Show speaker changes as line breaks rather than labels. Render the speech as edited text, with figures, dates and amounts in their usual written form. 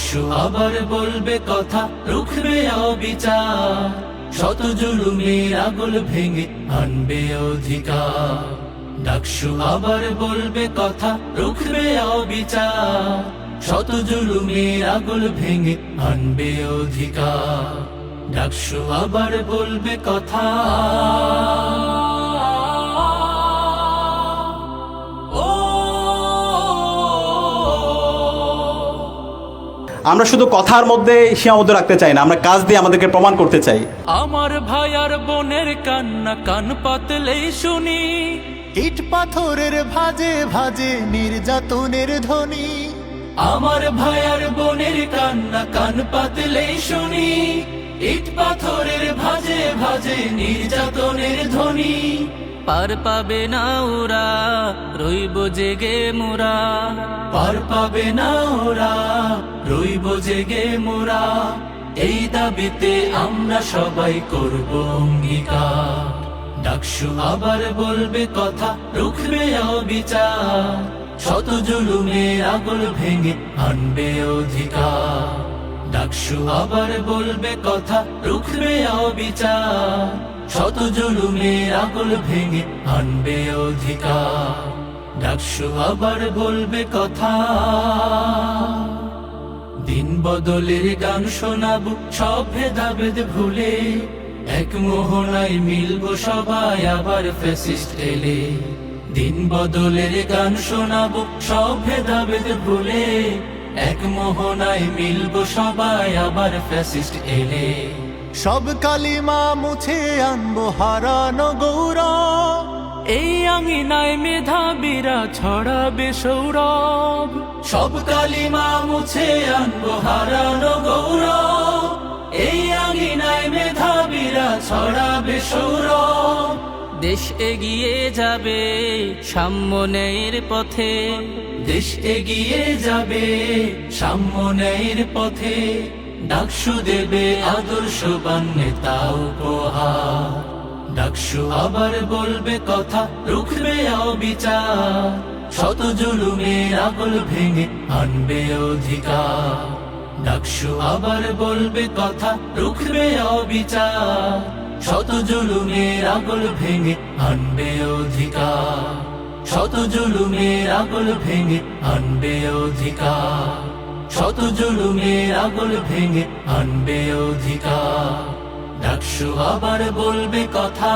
ডাকসু আবার বলবে কথা, রুখবে অবিচার, শত জুলুমের আগল ভেঙে আনবে অধিকার। ডাকসু আবার বলবে কথা, রুখবে অবিচার, শত জুলুমের আগল ভেঙে আনবে অধিকার। ডাকসু আবার বলবে কথা।
আমরা শুধু কথার মধ্যে সীমাবদ্ধ রাখতে চাই না, আমরা কাজ দিয়ে আমাদেরকে প্রমাণ করতে চাই।
আমার ভাই আর বোনের কান্না কান পাতলেই শুনি,
ইট পাথরের ভাজে ভাজে নির্যাতনের ধ্বনি।
আমার ভাই আর বোনের কান্না কান পাতলেই শুনি, ইট পাথরের ভাজে ভাজে নির্যাতনের ধ্বনি। পার পাবে না ওরা, রইব জেগে মোরা, পার পাবে না ওরা, রইব জেগে মোরা। এই দাবিতে আমরা সবাই করব অঙ্গীকার। ডাকসু আবার বলবে কথা, রুখবে অবিচার, শত জুলুমের আগল ভেঙে আনবে অধিকার। ডাকসু আবার বলবে কথা, রুখবে অবিচার, শত জুলুমের আগল ভেঙে আনবে অধিকার। ডাকসু আবার বলবে কথা। দিন বদলের গান শোনাবো সব ভেদাভেদ ভুলে, এক মোহনায় মিলবো সবাই আবার ফ্যাসিস্ট এলে। দিন বদলের গান শোনাবো সব ভেদাভেদ ভুলে, এক মোহনায় মিলবো সবাই আবার ফ্যাসিস্ট এলে।
সব কালিমা মুছে আনবো হারানো গৌরব,
এই আঙিনায় মেধাবীরা ছড়াবে সৌরভ। সব কালিমা মুছে আনবো হারানো গৌরব, এই আঙিনায় মেধাবীরা ছড়াবে সৌরভ। দেশ এগিয়ে যাবে সাম্যের পথে, দেশ এগিয়ে যাবে সাম্যের পথে। ডাকসু দেবে আদর্শবান নেতা উপহার। ডাকসু আবার বলবে কথা, রুখবে অবিচার, শত জুলুমের আগল ভেঙে আনবে অধিকার। ডাকসু আবার বলবে কথা, রুখবে অবিচার, শত জুলুমের আগল ভেঙে আনবে অধিকার। শত জুলুমের আগল ভেঙে আনবে অধিকার, শত জুলুমের আগল ভেঙে আনবে অধিকার। ডাকসু আবার বলবে কথা।